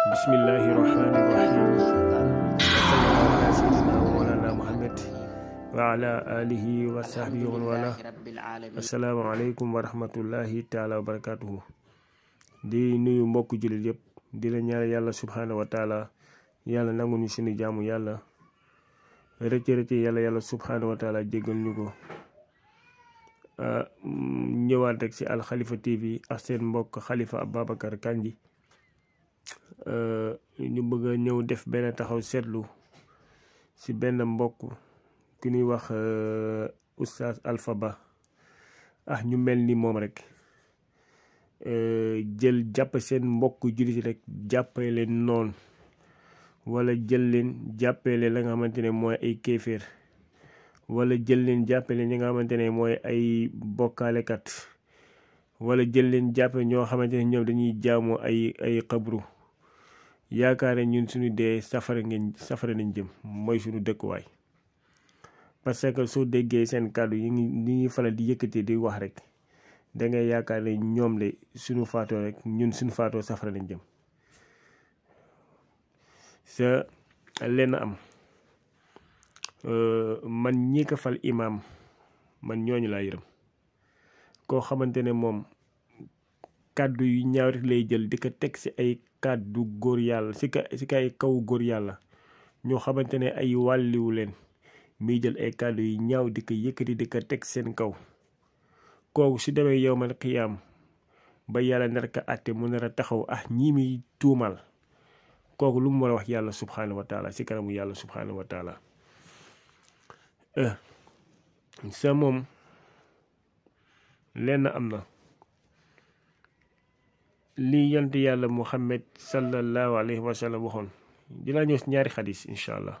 bismillahi rahmani rahim wasallallahu ala sayyidina wa mawlana muhammad wa ala alihi wa sahbihi wa wala. Assalaamu aleykum wa rahmatullahi taala wa barakatuhu. Di nuyu mbokk jullit yëpp di la ñaan yàlla subhanahu wa taala yàlla nangu ñu suñu jaamu yàlla rëcc yàlla subhanahu wa taala jéggal ñu ko. ñëwaat rek ci Al Khalifa TV ak seen mbokk Khalifa Ababacar Kandji. ñu bëgg a ñëw def benn taxaw seetlu ci benn mbokk ki ñuy wax oustaz Alpha Ba ñu mel ni moom rek jël jàpp seen mbokk jullit rek jàppale leen noonu wala jël leen jàppale la nga xamante ne mooy ay kéeféer wala jël leen jàppale ñi nga xamante ne mooy ay bokkaalekat wala jël leen jàppale ñoo xamante ne ñoom dañuy jaamu ay xabru. yaakaar ne ñun suñu dee safara nañ jëm mooy suñu dëkkuwaay parce que soo déggee seen kàddu yi ñuy faral di yëkkati di wax rek dangay yaakaar ne ñoom de suñu faatoo rek ñun suñu faatoo safara nañ jëm. sa lenn am man ñi ko fal imaam man ñooñu laa yërëm koo xamante ne moom kàddu yu ñaaw rek lay jël di ko teg ci ay kàddu góor yàlla ci kay kaw góor yàlla ñoo xamante ne ay wàlliwu leen muy jël ay kàddu yu ñaaw di ko yëkkati di ko teg seen kaw. kooku su demee yowmal xiyaam ba yàlla nar ko àtte mu nar a taxaw ñii muy tuumal kooku lu mu war a wax yàlla subhanahu wa taala ci kanamu yàlla subhanahu wa taala. sa moom lenn am na li yonent yàlla Muhammad sallallahu alayhi wa sallam waxoon dinaa ñëw si ñaari xadis incha allah.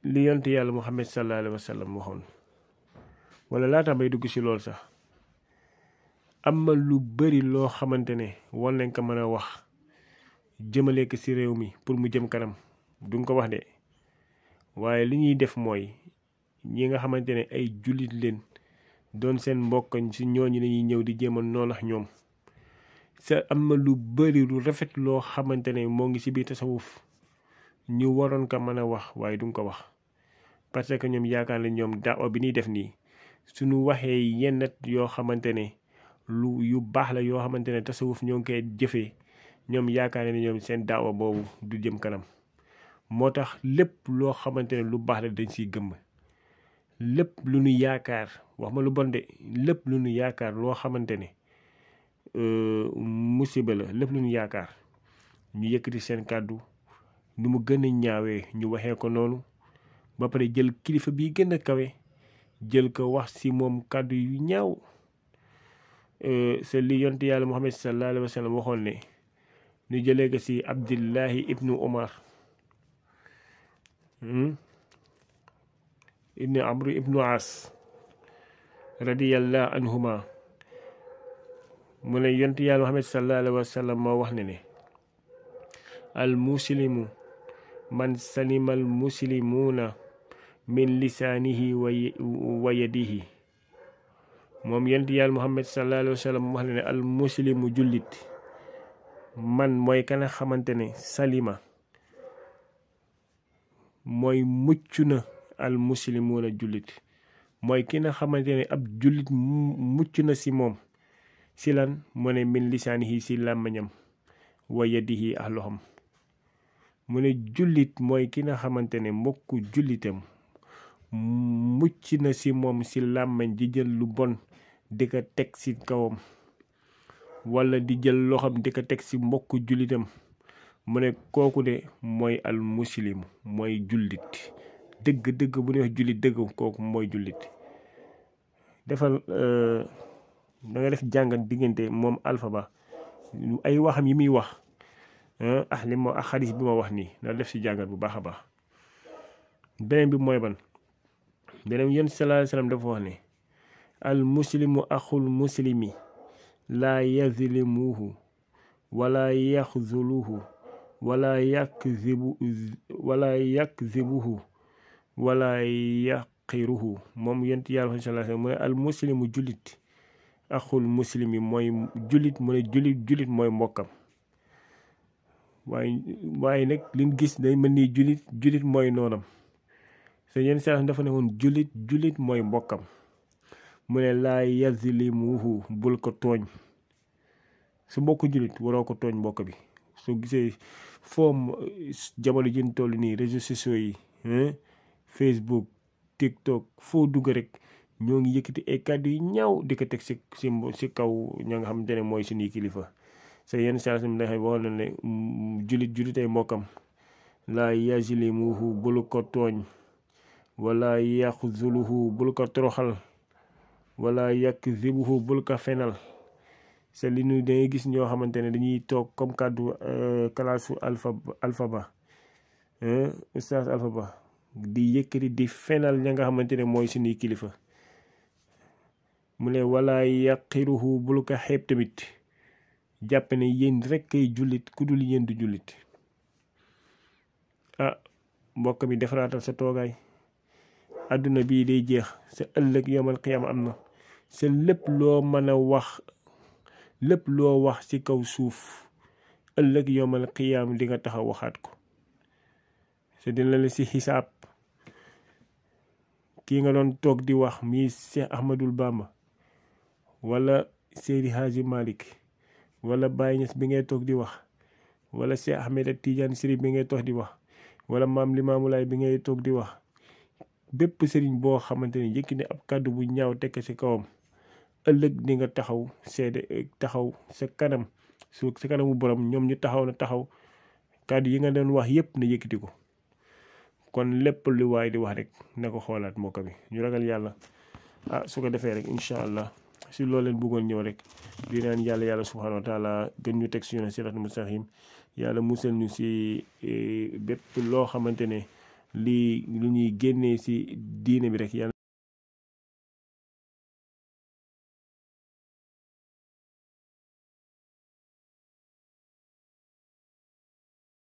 li yonent yàlla Muhammad sallallahu alayhi wa sallam waxoon wala laata may dugg si loolu sax am na lu bari loo xamante ne war nañ ko mën a wax jëmale ko si réew mi pour mu jëm kanam duñ ko wax de waaye li ñuy def mooy ñi nga xamante ne ay jullit leen doon seen mbokk ci ñooñu lañuy ñëw di jéem a noonu ak ñoom. sa am na lu bari lu rafet loo xamante ne moo ngi ci biir tasawuf ñu waroon ko mën a wax waaye duñ ko wax parce que ñoom yaakaar ne ñoom daawa bi ñuy def nii suñu waxee yenn yoo xamante ne lu yu baax la yoo xamante ne tasawuf ñoo ngi koy jëfee ñoom yaakaar ne ñoom seen daawa boobu du jëm kanam. moo tax lépp loo xamante ne lu baax la dañ ciy gëmm. lépp lu nu yaakaar wax ma lu bon de lépp lu nu yaakaar loo xamante ne musiba la lépp lu nu yaakaar ñu yëkkati seen kàddu nu mu gën a ñaawee ñu waxee ko noonu ba pare jël kilifa bi gën a kawe jël ko wax ci moom kàddu yu ñaaw. c'est li yonent yàlla Muhammad sallallahu alayhi wa sallam waxoon ne ñu jëlee ko ci Abdillahi ibnu Omar ibni Amru ibnu As radiyallahu anhuma mu ne yonent yàlla Muhammad sallallahu alayhi wa sallam moo wax ne al muslimu man salima al muslimuuna min lisaanihi wa yadihi. moom yonent yàlla Muhammad sallallahu alayhi wa sallam wax ne al muslimu jullit man mooy kana xamante ne salima mooy mucc na al muslimuuna jullit mooy ki nga xamante ne ab jullit mucc na ci moom ci lan mu ne min lisaanihi ci làmmiñam wa yadihi ak loxam. mu ne jullit mooy ki nga xamante ne mbokku jullitam mucc na ci moom ci làmmiñ di jël lu bon di ko teg ci kawam walla di jël loxam di ko teg ci mbokku jullitam. mu ne kooku de mooy al muslim mooy jullit dëgg bu ñuy wax jullit dëgg kooku mooy jullit. defal da nga def jàngat diggante moom Alpha Ba ay waxam yi muy wax li ma ak xadis bi ma wax nii da def ci jàngat bu baax a baax. beneen bi mooy ban beneen yéen sallallahu alayhi wasallam dafa wax ne al muslimu axul muslimi laa yazlimuhu wala yaxzuluhu wala yakzibuhu wala yaqiruhu. moom yent yàlla sallallahu alayhi wasallam mu ne al muslimu jullit axul muslimi mooy jullit mu ne jullit mooy mbokkam waaye nag liñ gis day mel ni jullit mooy noonam te yenn saa dafa ne woon jullit mooy mbokkam mu ne laa yazlimuhu bul ko tooñ su mbokk jullit waroo ko tooñ mbokk bi. soo gisee foom jamono ji ñu toll nii réseaux sociaux yi Facebook TikTok foo dugg rek ñoo ngi yëkkati ay kàddu yu ñaaw di ko teg si kaw ña nga xamante ne mooy suñuy kilifa sa yenn saa yi dafa wax na ne jullit ay mbokkam laa yazlimuhu bul ko tooñ wala yaxzuluhu bul ko toroxal wala yakzibuhu bul ko fenal. c'est li ñu dangay gis ñoo xamante ne dañuy toog comme kàddu kalaasu Alpha Ba Oustaz Alpha Ba di yëkkati di fenal ña nga xamante ne mooy suñuy kilifa mu ne wala yaqiruhu bul ko xeeb tamit jàpp ne yéen rek kay jullit ku dul yéen du jullit. mbokk mi defaraatal sa toogaay àdduna bii day jeex sa ëllëg yomal qiyaam am na sa lépp loo mën a wax lépp loo wax ci kaw suuf ëllëg yomal qiyaam di nga taxaw waxaat ko sa dina la ci xisaab. kii nga doon toog di wax mi Cheikh Ahmadul Bamba wala Seydi Hadji Malick wala Baye Niass bi ngay toog di wax wala Cheikh Ahmed Tidiane Chérif bi ngay toog di wax wala Maam Limaamu Laay bi ngay toog di wax bépp sëriñ boo xamante ne yëkki ne ab kàddu bu ñaaw tekk ci kawam ëllëg di nga taxaw taxaw sa kanam sa kanamu borom ñoom ñu taxaw kàddu yi nga doon wax yépp na yëkkati ko. kon lépp lu waay di wax rek na ko xoolaat mbokk bi ñu ragal yàlla su ko defee rek incha allah si loolu leen bëggoon ñëw rek di naan yàlla subhanahu wa taala gën ñu teg si yoon siraatal mustaqim yàlla musal ñu si bépp loo xamante ne lii lu ñuy génnee si diine bi rek yàlla